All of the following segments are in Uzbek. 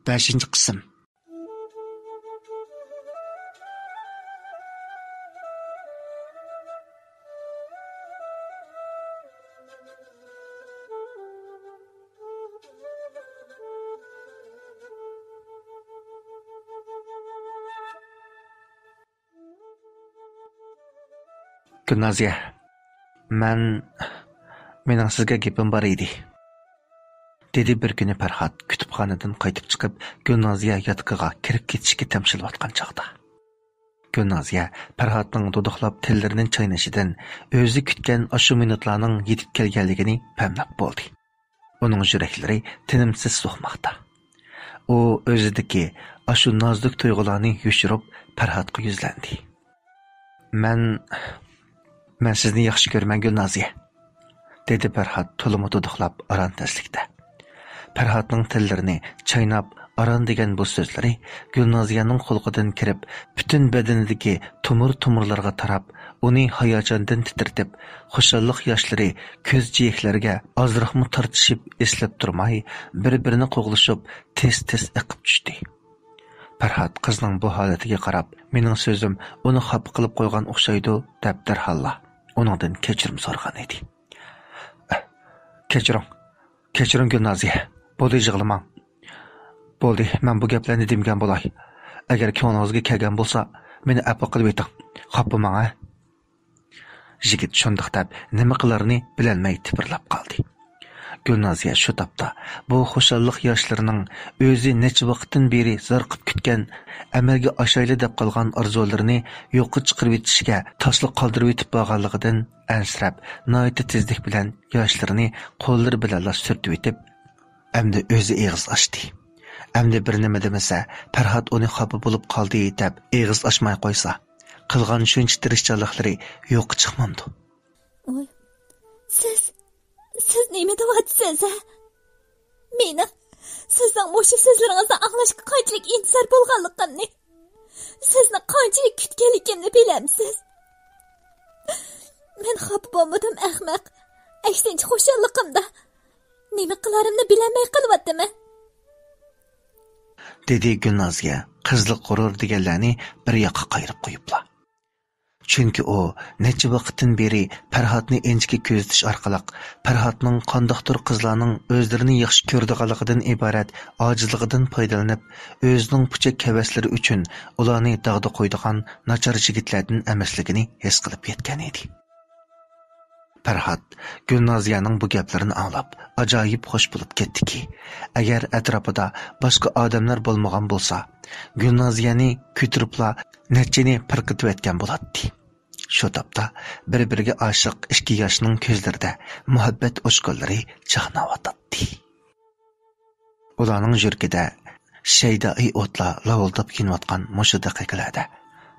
5 qism. Gülnaziya, mening sizga gapim bor edi. Dedi bir kuni Farhod kutubxonadan qaytib chiqib, Gülnaziya yotqiga kirib ketishga tamshilayotgan chaqda. Gülnaziya Farhodning duduqlab tillarining chaynashidan o'zi kutgan ashu minutlarning yetib kelganligini pamlab bo'ldi. Uning yuraklari tinimsiz so'qmoqda. U o'zidagi ashu nozlik tuyg'ularni yushirib Farhodga yuzlandi. Men sizni yaxshi ko'raman, Gülnaziya, dedi Farhod to'limi duduqlab aran taslikda. Farhodning tillarini chaynab aran degan bu so'zlari Gülnaziyaning xulqidan kirib, butun badanidagi tomir-tomirlarga tarab, uni hayajondan titirtib, xushalliq yoshlari ko'z jiyaklariga ozroqmi tortishib eslab turmay, bir-birini qo'g'lishib, tez-tez iqib tushdi. Farhod qizning bu holatiga qarab, mening so'zim uni xafa qilib qo'ygan o'xshaydi, deb darhalla uningdan kechirim so'ragan edi. Kechiring Gülnaziya. Bo'ldi, yig'lamang. Bo'ldi, men bu gaplarni demgan bo'lay. Agar ko'nglingizga kelgan bo'lsa, meni afv qilib eting. Xappamang, a? Yigit shundoq deb nima qilarini bilolmay tipirlab qoldi. Gülnaziya shu topda bu xushalliq yoshlarining o'zi necha vaqtdan beri zarqib kutgan, amalga oshayli deb qolgan orzularini yo'qqa chiqarib etishga tasliq qoldirib etib bo'lganligidan ansirab, noita tezlik bilan yoshlarini qo'llari bilan surtib etib, endi o'zi eg'iz ochdi. Endi bir nima demasa, Farhod uni xafa bo'lib qoldi deb eg'iz ochmay qo'ysa, qilgan shuncha tirishchiliklari yo'qqa chiqmamdi. Oy, siz nima deyapsiz, ha? Meni sizning o'sha so'zlaringizdan anglashga qanchalik intizor bo'lganligimni, sizni qanchalik kutganligimni bilamsiz. Men xafa bo'lmadim, ahmoq. Aksincha xushalliqimda nima qilarimni bilamay qilyapman. Dedi Gülnaziya qizlik g'urur deganlarni bir yoqqa qayirib qo'yibla. Chunki u necha vaqtdan beri Farhodni enchga ko'zitish orqali Farhodning qandoqdir qizlarning o'zlarini yaxshi ko'rdiganligidan iborat ojizligidan foydalanib, o'zining puchak havaslari uchun ularni dag'da qo'ydigan nachar yigitlardan emasligini his qilib yetgan edi. Farhod Gülnaziyaning bu gaplarini anglab, ajoyib xush bo'lib ketdiki, agar atrofida boshqa odamlar bo'lmagan bo'lsa, Gülnaziyani ko'tiribla nechini pirqitib etgan bo'ladi. Shu topda bir-biriga oshiq ikki yoshning ko'zlarida muhabbat o'chqinlari chaqnayotdi. Ularning yuragida shaydoi o'tlar lavildab kelayotgan mushu daqiqalarda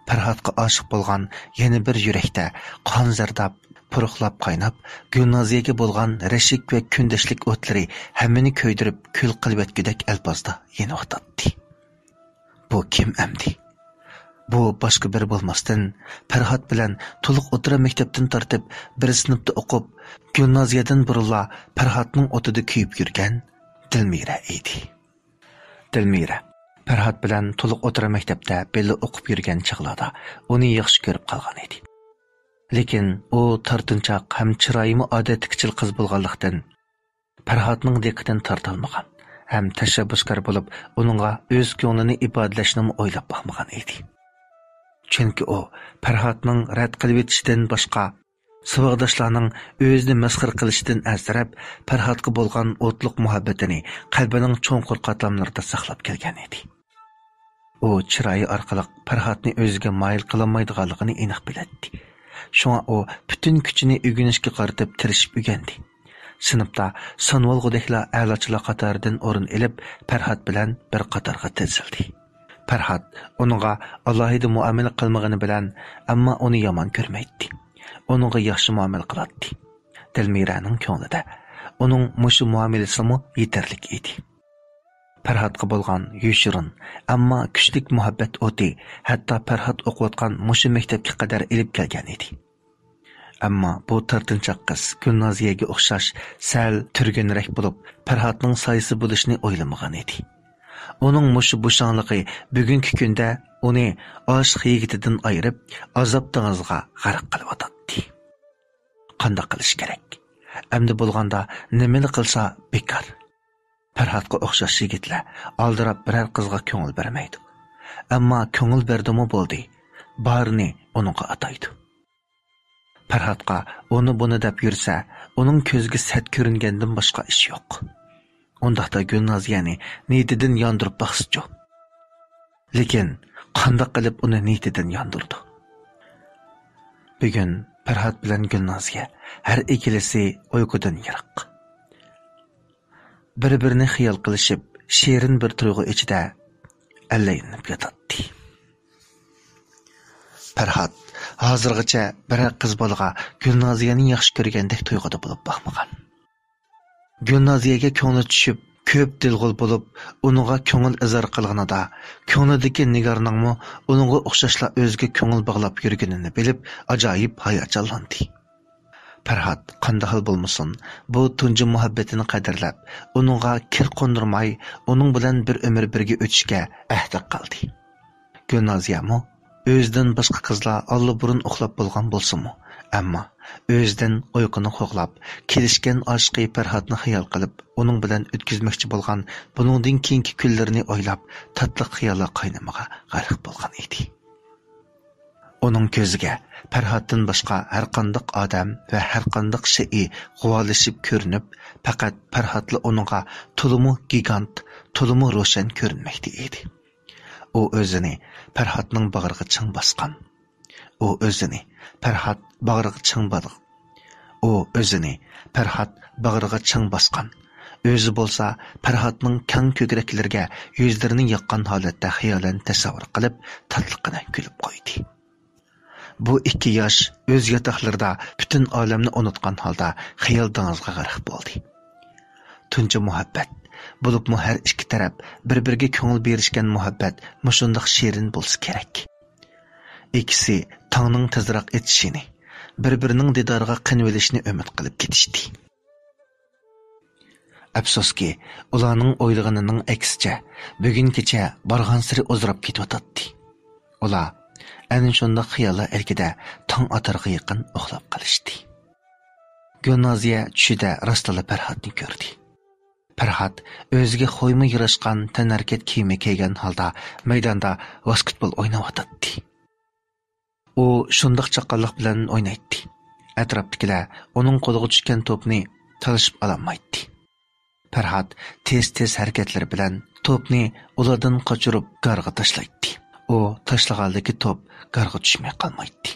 Farhodga oshiq bo'lgan yana bir yurakda qon zardab puruqlab qaynab, Gülnaziyaga bo'lgan rashik va kundashlik o'tlari hammani ko'ydirib, kul qilib etgudek alpozda yanayotdi. Bu kim amdi? Bu boshqa bir bo'lmasdan Farhod bilan to'liq o'tira maktabdan tortib bir sinfda o'qib, Gülnaziyadan burunla Farhodning o'tida kuyib yurgan Dilmira edi. Dilmira Farhod bilan to'liq o'tira maktabda birga o'qib yurgan chaqlarda uni yaxshi ko'rib qolgan edi. Lekin u tortinchoq ham chiroyimi odatdagchil qiz bo'lganlikdan Farhodning diqqatini tortolmagan, ham tashabbuskor bo'lib, uningga o'z ko'nglini ifodalashni o'ylab baxmagan edi. Chunki u Farhodning rad qilib etishidan boshqa, savodashlarning o'zini masxir qilishidan azrab, Farhodga bo'lgan o'tliq muhabbatini qalbining cho'nqur qatlamlarida saqlab kelgan edi. U chiroyi orqali Farhodni o'ziga moyil qilolmaydiganligini aniq biladi. Şuna o bütün küçünü ügünüşke qaratib tirishib ügendi. Sınıfta sanvolgudekla a'lochilar qatoridan o'rin elib, Farhod bilan bir qatorga tizildi. Farhod onunğa alohida muomala qilmagani bilan, ammo uni yomon ko'rmaydi. Onunğa yaxshi muomala qiladi. Dilmiraning ko'nglida uning mushu muomalasimi yetarlik edi. Farhodga bo'lgan yoshirin, ammo kuchlik muhabbat o'ti hatto Farhod o'qiyotgan mushu maktabga qadar elib kelgan edi. Ammo bu tortinchoq qiz Gülnaziyaga o'xshash sal turgunroq bo'lib, Farhodning soyisi bo'lishni o'ylamagan edi. Uning mushu bo'shanligi bugungi kunda uni oshiq yigitidan ayirib, azob dengizga g'arq qilib o'tadi. Qanday qilish kerak? Endi bo'lganda nimani qilsa bekor. Farhodga o'xshash yigitlar aldirab biror qizga ko'ngil bermaydi. Ammo ko'ngil berdimi bo'ldi. Barni uningga ataydi. Farhodga uni buni deb yursa, uning ko'ziga sat ko'ringandan boshqa ish yo'q. Undaqda Gulnoziyani niyatidan yondirib baqsichu. Lekin qanday qilib uni niyatidan yondirdi? Bugun Farhod bilan Gulnoziya har ikkilisi uyqudan yiroq. Bir-birini xiyol qilishib, shirin bir tuyg'u ichida allayinib yotadi. Farhod hozirgacha biror qiz bolaga Gulnoziyani yaxshi ko'rgandek tuyg'uda bo'lib boqmagan. Gulnoziyaga ko'ngli tushib, ko'p dilg'ul bo'lib, uningga ko'ngil izhor qilganida, ko'nglidagi Nigarningmi uningga o'xshashla o'ziga ko'ngil bog'lab yurganini bilib, ajoyib hayajonlandi. Farhod qanday hal bo'lmasin, bu tunji muhabbatini qadrlab, uningga kir qo'ndirmay, uning bilan bir umr birga o'tishga ahd qildi. Gulnoziyami o'zidan boshqa qizlar allaburun uxlab bo'lgan bo'lsa-mu, ammo o'zidan uyquni qo'g'lab, kelishgan oshiqi Farhodni xiyol qilib, uning bilan o'tkazmoqchi bo'lgan buningdan keyingi kunlarini o'ylab, tatli xiyollar qaynamaga g'arq bo'lgan edi. Uning ko'ziga Farhoddan boshqa har qanday odam va har qanday shay g'uvolishib ko'rinib, faqat Farhodli uningga to'limu gigant, to'limu ro'shan ko'rinmoqda edi. U o'zini Farhodning bag'riga chang bosgan. U o'zini Farhod bag'riga chang bosgan. U o'zini Farhod bag'riga chang bosgan. O'zi bo'lsa Farhodning kang ko'kraklarga yuzlarini yoqqan holatda xayolan tasavvur qilib, tatliqina kulib qo'ydi. Bu ikki yosh o'z yotoqlarida butun olamni unutgan holda xayol dengizga g'arq bo'ldi. Tunji muhabbat bo'libmi har ikki taraf bir-biriga ko'ngil berishgan muhabbat mushundoq shirin bo'lsa kerak. Ikkisi tongning tezroq etishini, bir-birining didoriga qinvilishni umid qilib ketishdi. Afsuski, ularning o'ylaganining aksicha bugun kecha borgan siri o'zrab ketayotdi. Ular ana shunda xiyollar ilkida tong otarga yaqin uxlab qolishdi. Gulnoziya tushida rostla Farhodni ko'rdi. Farhod o'ziga xo'yma yarashgan tanarkat kiyimi kiygan holda maydonda basketbol o'ynayotdi. U shundoq chaqqonlik bilan o'ynaydi. Atrofdagilar uning qo'liga tushgan to'pni talashib olmaydi. Farhod tez-tez harakatlar bilan to'pni ulardan qochirib garga tashlaydi. U tashlagandagi to'p garga tushmay qolmaydi.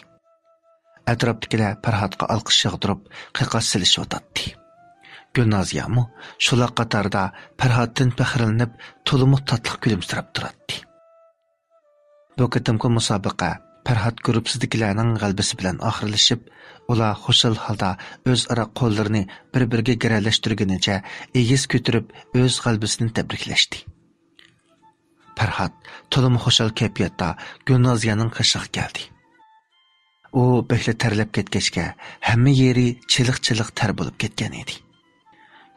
Atrofdagilar Farhodga olqish yog'dirib, qiqas silishyotdi. Gulnoziyami shular qatorida Farhoddan faxrlanib, to'liq tatliq kulimsirab turadi. Bu qitimki musobaqa Farhod guruhsidagilarning g'alabasi bilan oxirlashib, ular xushal holda o'zaro qo'llarini bir-biriga giralashtirganicha egiz ko'tarib o'z g'alabasini tabriklashdi. Farhod to'liq xushal kayfiyatda Gulnoziyaning qishig'iga keldi. U bekla tarlab ketgachga hamma yeri chiliq-chiliq tar bo'lib ketgan edi.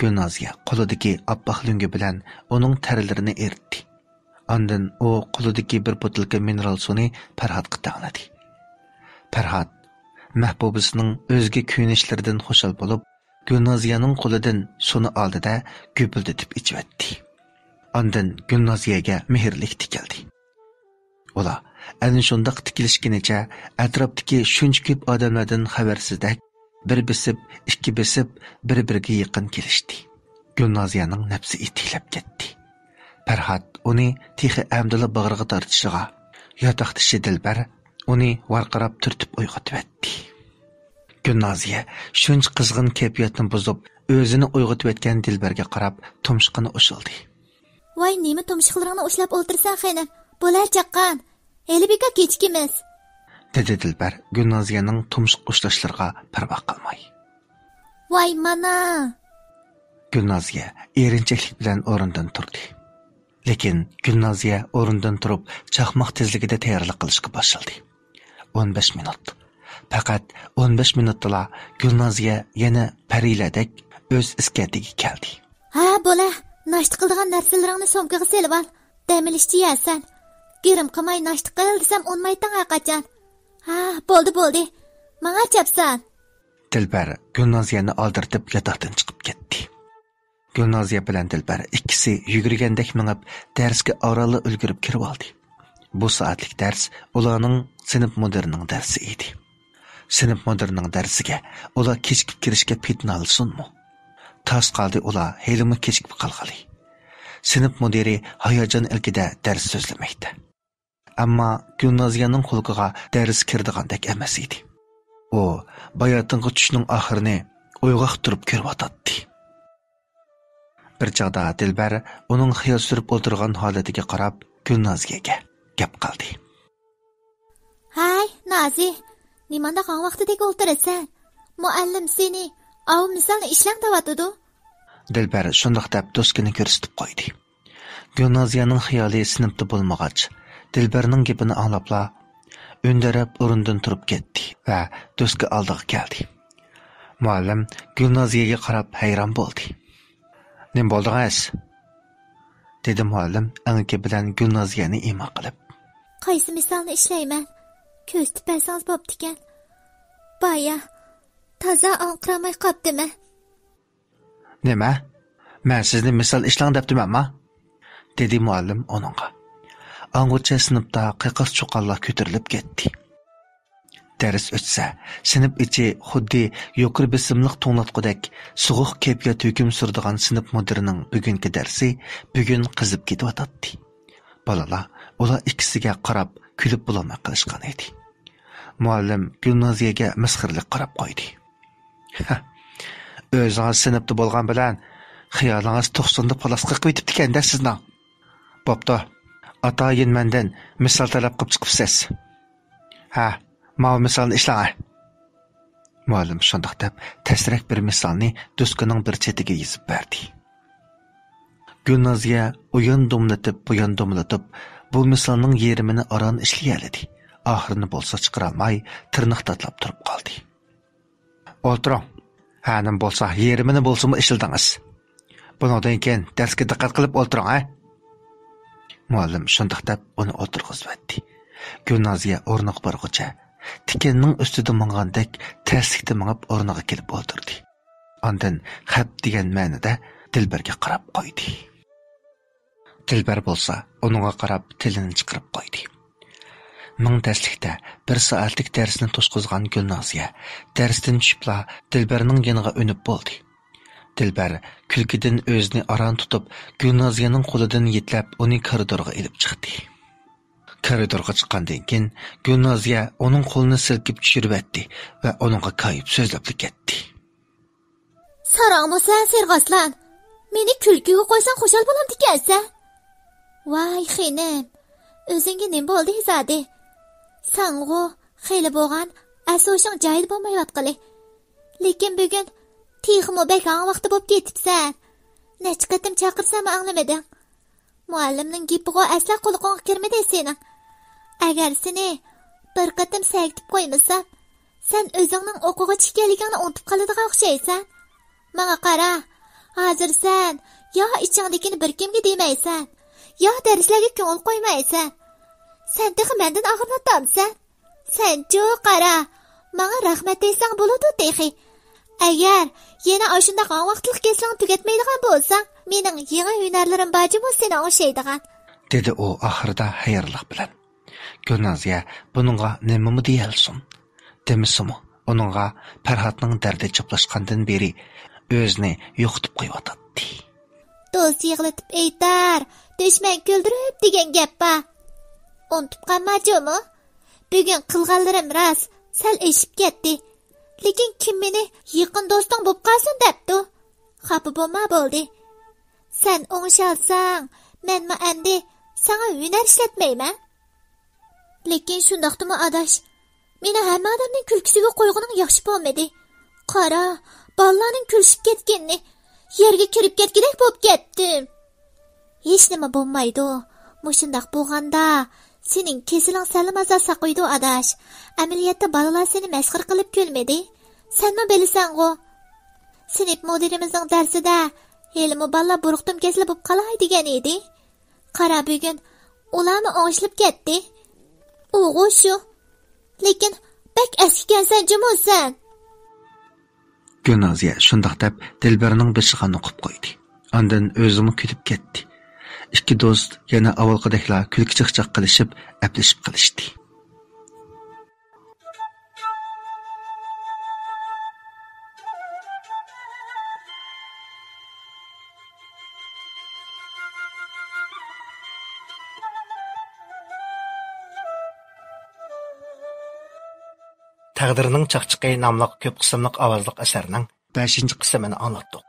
Gulnoziya qo'lidagi oppoq lungi bilan uning tarlarini eritdi. Ondan u qo'lidagi bir botilka mineral suvni Farhodga taqladi. Farhod mahbubasining o'zga kuyunishlaridan xushal bo'lib, Gulnoziyaning qo'lidan suvni oldida gupildatib ichibdi. Ondan Gulnoziyaga mehrlik tikildi. Ular ana shundoq tikilishganicha atrofdagi shuncha ko'p odamlardan xabarsizdak bir besib, ikki besib bir-biriga yaqin kelishdi. Gulnoziyaning nafsi itiklab ketdi. Farhod uni tixi amdila bag'riga tortishiga, yotoqdashi Dilbar uni varqirab turtib uyg'otibdi. Gulnoziya shuncha qizg'in kayfiyatni buzib, o'zini uyg'otayotgan Dilbarga qarab tumshiqini ushildi. Voy, nima tumshiqlaringni ushlab o'ltirsan, xaynam? Bo'lar chaqqan. Hali beka kechkimiz. Dedi Dilbar Gulnoziyaning tumshiq ushlashlariga parvo qilmay. Voy, mana. Gulnoziya erinchaklik bilan o'rnidan turdi. Lekin Gulnoziya o'rnidan turib, chaqmoq tezligida tayyorlik qilishga boshladi. 15 minut. Faqat 15 minutda Gulnoziya yana pariladek o'z iskatiga keldi. Ha, bo'la. Nashta qilgan narsalaringni somkaga selib ol. Demilishchi yasan. Girim qilmay nashti qil desam unmaydan qachon. Ha, bo'ldi. Menga chapsan. Dilbar Gulnoziyani oldirtib yotoqdan chiqib ketdi. Gulnoziya bilan Dilbar ikkisi yugurgandek minib darsga orali ulgurib kirib oldi. Bu soatlik dars ularning sinf mudirining darsi edi. Sinf mudirining darsiga ular kechikib kirishga petinalsunmi? Tas qoldi ular helimi kechikib qolg'ali. Sinf mudiri hayajon ilkida dars so'zlamoqda. Ammo Gulnoziyaning xulqiga dars kirdigandek emas edi. O bayotinga tushning oxirini uyg'oq turib ko'ryotdi. Bir chaqda Dilbar uning xiyol surib o'tirgan holatiga qarab Gulnoziyaga gap qildi. Hay, Nozi, nimanda qon vaqtidagi o'tirasan? Muallim seni av misolni ishlang tavatudu. Dilbar shundoq deb do'skini ko'rsatib qo'ydi. Gulnoziyaning xiyoli sinfda bo'lmag'ach, Dilbarning gapini anglabla undarab o'rindan turib ketdi va do'ska oldiga keldi. Muallim Gulnoziyaga qarab hayron bo'ldi. "Nim bo'ldingiz?" dedi muallim angliki bilan Gulnoziyani imo qilib. Qaysi misolni ishlayman? Ko'z tipasangiz bo'ptikan. Baya toza anqiramay qopdimi? Nima? Men sizni misol ishlang debdimanmi? dedi muallim onunga. Angucha sinfda qiqir cho'qonlar ko'tarilib ketdi. Dars o'tsa, sinf ichi xuddi yuqori besimliq to'nglatqudek so'g'uq kayfiyat hukm surdigan sinf mudirining bugungi darsi bugun qizib ketyotdi. Bolalar ular ikkisiga qarab kulib bulamay qilishgan edi. Muallim Gulnoziyaga misxirlik qarab qo'ydi. O'zingiz sinfda bo'lgan bilan xiyolingiz 90 plasqa qo'yibdi-kanda sizning. Bo'pti. Atayin mendan misol talab qilib chiqibsiz. Ha, mana misolni ishlang. Muallim shundoq deb tasrak bir misolni do'skining bir chetiga yozib berdi. Gulnoziya uyon domlatib, buyon domlatib, bu misolning yerimini aran ishlayaladi. Oxirini bo'lsa chiqarolmay, tirnoq tatlab turib qoldi. O'tiring. Hanim bo'lsa, yerimini bo'lsa-mu ishildingiz. Bundan keyin darsga diqqat qilib o'tiring, ha? Muallim shundoq deb uni o'tirg'izdi. Gulnoziya o'rniga borguncha tikanning ustida mongandek terslikda mangib o'rniga kelib o'tirdi. Ondan xap degan ma'noda Dilbarga qarab qo'ydi. Dilbar bo'lsa, uningga qarab tilini chiqarib qo'ydi. Ming darslikda bir soatlik darsni to'shqizgan Gulnoziya darsdan tushibla Dilbarning yoniga o'nib bo'ldi. Dilbar kulkidan o'zini aran tutib, Gulnoziyaning qo'lidan yetlab uni koridorga ilib chiqdi. Koridorga chiqqandan keyin Gulnoziya uning qo'lini silkib tushiribdi va uningga kayib so'zlab ketdi. Sarangmi sen Serg'aslan? Meni kulkiga qo'ysan xushal bo'lamdi-kansan. Voy xenim, o'zingga nima bo'ldi zade? Sang'o xeyli bo'lgan, asoshing joyida bo'lmayotqili. Lekin bugun Tixmo bekan vaqti bo'lib ketibsan. Necha qatim chaqirsam anglamading. Muallimning gapiga asla quloqingga kirmadi sening. Agar seni bir qatim sagtib qo'ymasam, sen o'zingning o'qiga chiqganligingni unutib qoladigan o'xshaysan. Menga qara, hozir sen yo ichingdagini bir kimga demaysan, yo darslarga ko'ngil qo'ymaysan. Sen texi mendan og'irlatamsan. Sen jo qara, menga rahmat desang bo'ladi texi. Agar yana oshunda qon vaqtlik keslang tugatmaydigan bo'lsa, mening yangi hunarlarim bajimo seni o'xshaydigan, dedi u oxirida hayirliq bilan. Gulnoziya buningga nima deyalsin? Demisimi? Uningga Farhodning dardi choplashgandan beri o'zini yo'qotib qo'yotdi. Do'st yig'latib aytar, dushman kuldirib degan gappa. Unutib qolmajomi? Bugun qilganlarim ras, sal eshib ketdi. Lekin kim meni yaqin do'sting bo'lib qolsin debdi. Xafa bo'lma bo'ldi. Sen o'ngshalsang, menmi endi sana hunar ishlatmayman. Lekin shundoqdimi adash? Meni hamma odamning kulkisiga qo'yganing yaxshi bo'lmadi. Qara, bolalarning kulishib ketganini yerga kirib ketgidek bo'lib ketdim. Hech nima bo'lmaydi. Mushundaq bo'lganda sening kesiling salamaza saqoydi adash. Amaliyotda bolalar seni masxir qilib kulmadi. Senmi bilasan-ku? Sinf mudirimizning darsida "Helmi balla buruqdim kesilib bo'lib qolay" degan edi. Qara bugun ularni o'g'ishlab ketdi. O'g'il shu. Lekin bak askigansan jumolsan. Gülnaziya shundoq deb Dilbarning beshig'ini nuqib qo'ydi. Ondan o'zimi kulib ketdi. İkki do'st yana avvalgidekla kulki chiqchiq qilishib, aplashib qilishdi. Taqdirning chaqchiqi nomli ko'p qismliq ovozliq asarning 5-qismini anlatdik.